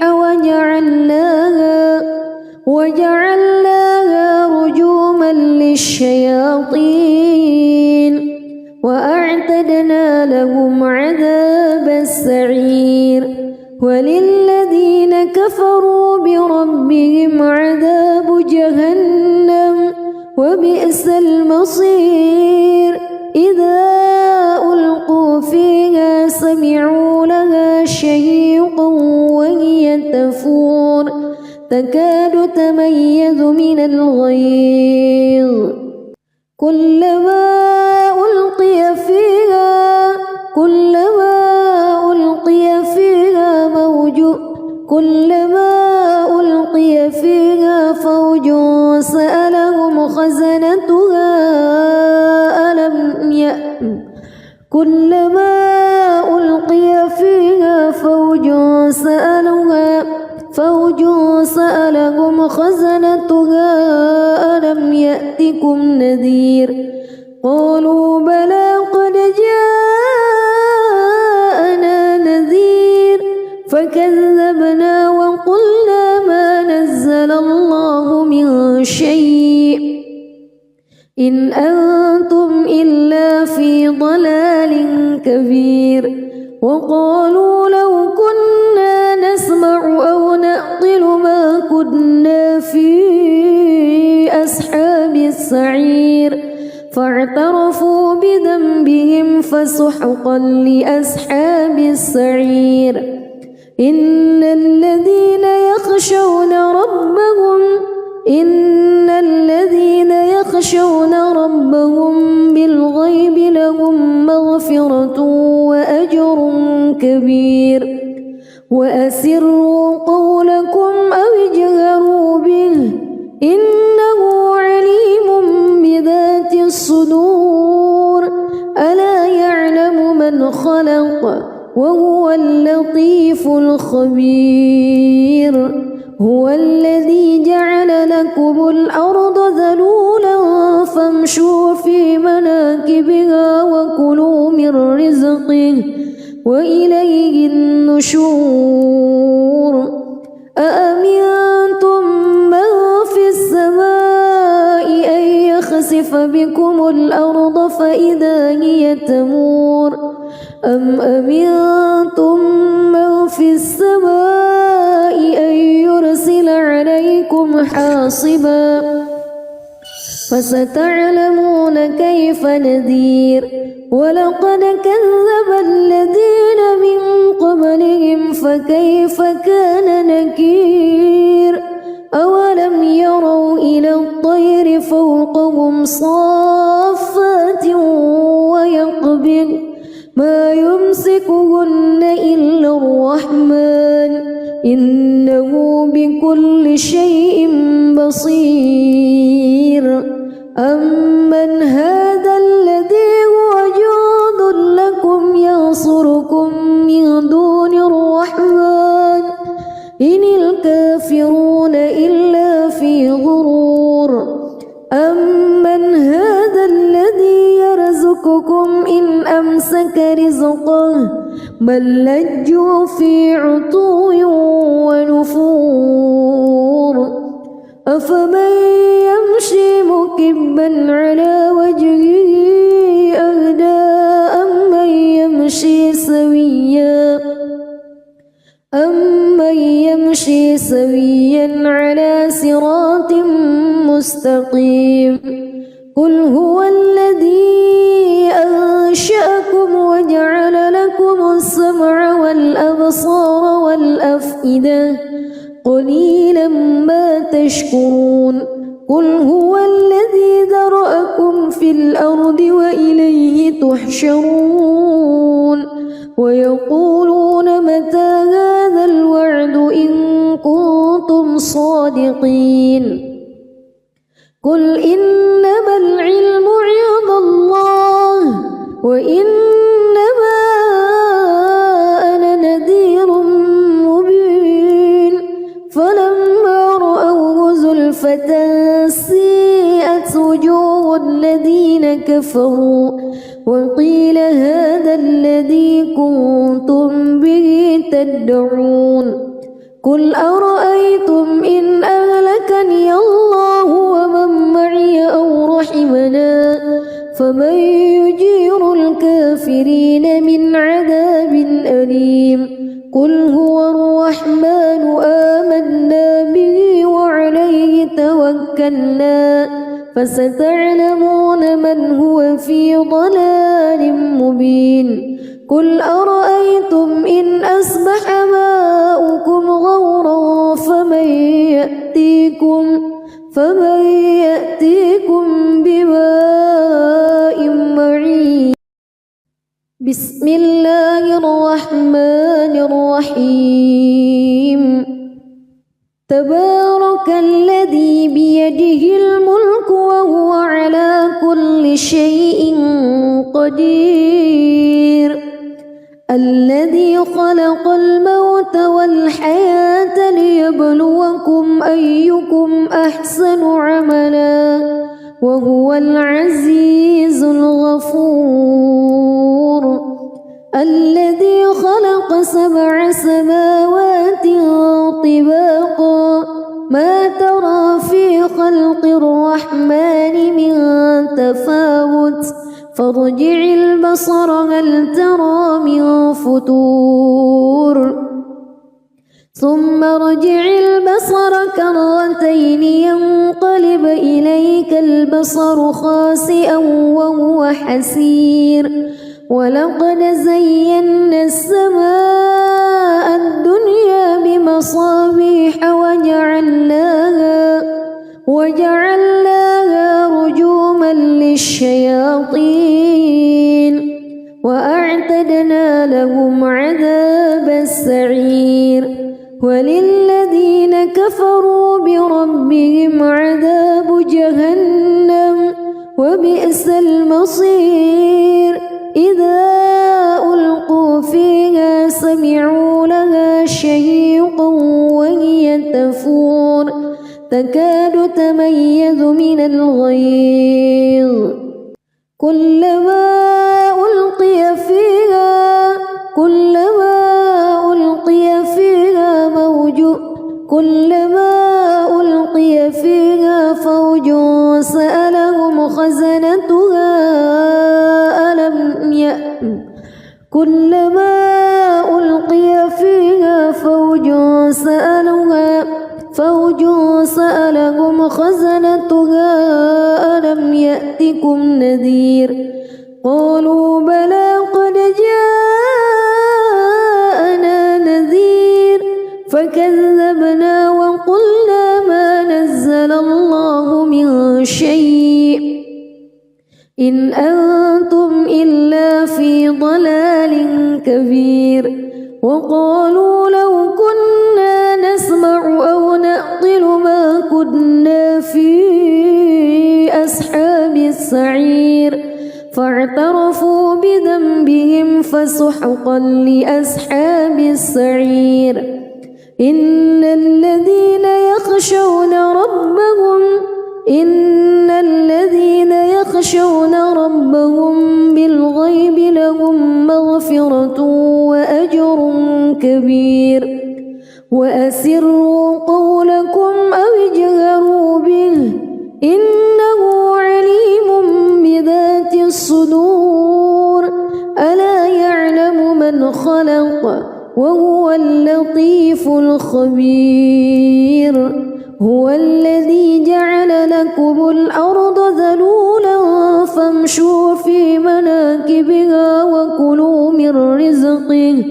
S1: وجعلناها رجوما للشياطين وأعتدنا لهم عذاب السعير. وللذين كفروا بربهم عذاب جهنم وبئس المصير. إذا ألقوا فيها سمعوا لها شهيقا وهي تفور تكاد تميز من الغيظ كلما ألقي فيها فوج سألهم خزنتها ألم يأتكم نذير قالوا بلى قد جاءنا نذير فكذبنا وقلنا ما نزل الله من شيء إن أنتم إلا في ضلال كبير. وقالوا لو كنا نسمع أو نعقل ما كنا في أصحاب السعير فاعترفوا بذنبهم فسحقا لأصحاب السعير. إن الذين يخشون ربهم بالغيب لهم مغفرة وأجر كبير. وأسروا قولكم أو اجهروا به إنه عليم بذات الصدور. ألا يعلم من خلق وهو اللطيف الخبير. هو الذي جعل لكم الأرض ذلولا فامشوا في مناكبها وكلوا من رزقه وإليه النشور. أأمنتم من في السماء أن يخسف بكم الأرض فإذا هي تمور أم أمنتم من في السماء أن يرسل عليكم حاصبا فستعلمون كيف نذير. ولقد كذب الذين من قبلهم فكيف كان نكير. أولم يروا إلى الطير فوقهم صافات ويقبض ما يمسكهن إلا الرحمن إنه بكل شيء بصير. أمن هذا الذي هو جند لكم ينصركم من دون الرحمن إن الكافرون إلا في غرور. أمن هذا الذي يرزقكم إن أمسك بل لجوا في عتو ونفور أفمن يمشي مكبا على وجهه أهدى أمن يمشي سويا على صراط مستقيم قل هو الذي أنشأكم وجعل لكم السمع والأبصار والأفئدة قليلا ما تشكرون قل هو الذي ذرأكم في الأرض وإليه تحشرون ويقولون متى هذا الوعد إن كنتم صادقين قل إنما العلم عند الله وإنما أنا نذير مبين فلما رأوه زلفة سيئت وجوه الذين كفروا وقيل هذا الذي كنتم به تدعون قل أرأيتم إن أهلكني الله ومن معي أو رحمنا فمن يجير الكافرين من عذاب أليم قل هو الرحمن آمنا به وعليه توكلنا فستعلمون من هو في ضلال مبين قل أرأيتم إن أصبح ماؤكم غورا فمن يأتيكم بماء معين بسم الله الرحمن الرحيم تبارك الذي بيده الملك وهو على كل شيء قدير الذي خلق الموت والحياة ليبلوكم أيكم أحسن عملا وهو العزيز الغفور الذي خلق 7 سماوات طباقا ما ترى في خلق الرحمن من تفاوت فارجع البصر هل ترى من فتور ثم ارجع البصر كرتين ينقلب إليك البصر خاسئا وهو حسير ولقد زينا السماء الدنيا بمصابيح وجعلناها رجوما للشياطين وأعتدنا لهم عذاب السعير وللذين كفروا بربهم عذاب جهنم وبئس المصير إذا ألقوا فيها سمعوا لها شهيقا وهي تفور تكاد تميز من الغيظ كلما ألقي فيها فوج سألهم خزنتها ألم يأتكم نذير قالوا بلى قد جاءنا نذير فكذبنا وقلنا ما نزل الله من شيء إن أنتم إلا في ضلال كبير وقالوا لو كنا نسمع أو نعقل ما كنا في أصحاب السعير فاعترفوا بذنبهم فسحقا لأصحاب السعير إن الذين يخشون يخشون ربهم بالغيب لهم مغفرة وأجر كبير وأسروا قولكم أو اجهروا به إنه عليم بذات الصدور ألا يعلم من خلق وهو اللطيف الخبير هو الذي جعل لكم الأرض ذلولا فامشوا في مناكبها وكلوا من رزقه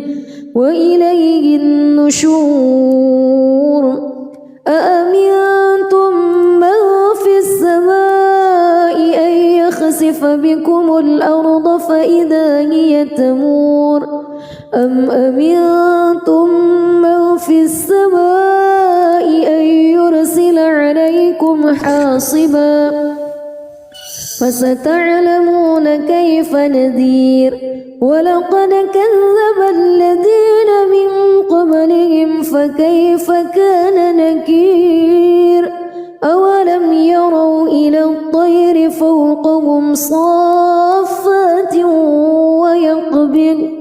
S1: وإليه النشور أأمنتم من في السماء أن يخسف بكم الأرض فإذا هي تمور أم أمنتم من في السماء أن يرسل عليكم حاصبا فستعلمون كيف نذير ولقد كذب الذين من قبلهم فكيف كان نكير أولم يروا إلى الطير فوقهم صافات ويقبض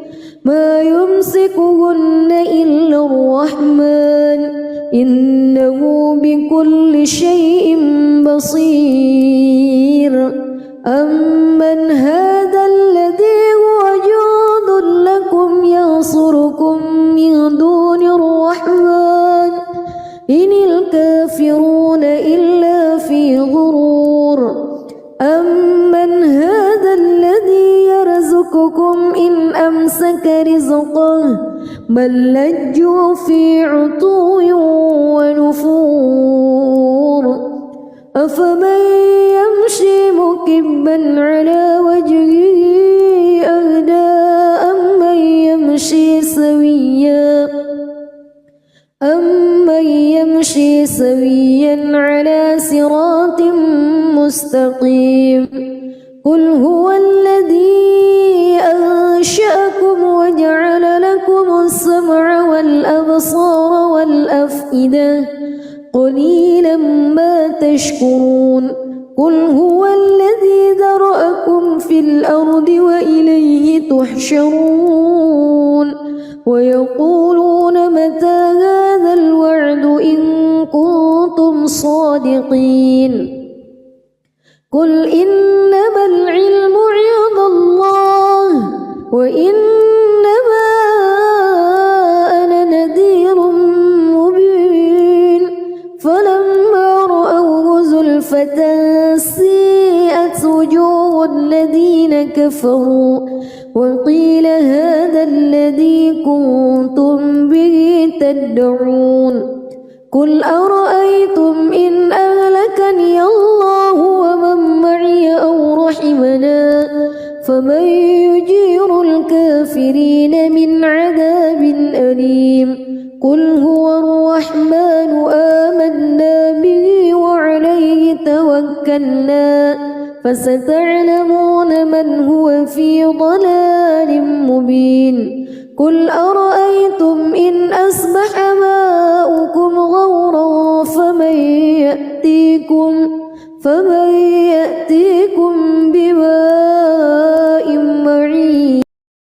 S1: ما يمسكهن إلا الرحمن إنه بكل شيء بصير أمن هذا الذي هو جند لكم ينصركم من دون الرحمن إن الكافرون إلا في غرور أمن هذا الذي يرزقكم إن أمسك رزقه بل لجوا في عتو ونفور أفمن يمشي مكبا على وجهه أهدى أمن يمشي سويا على صراط مستقيم قل هو الذي أنشأكم وجعل لكم السمع والأبصار والأفئدة قليلا ما تشكرون قل هو الذي ذرأكم في الأرض وإليه تحشرون ويقولون متى هذا الوعد إن كنتم صادقين قل إنما العلم عند الله وإنما أنا نذير مبين فلما رأوه زلفة سيئت وجوه الذين كفروا وقيل هذا الذي كنتم به تدعون قل أرأيتم إن أهلكني الله ومن معي أو رحمنا فمن يجير الكافرين من عذاب أليم قل هو الرحمن آمنا به وعليه توكلنا فستعلمون من هو في ضلال مبين قل أرأيتم إن أصبح ماؤكم غورا فمن يأتيكم بماء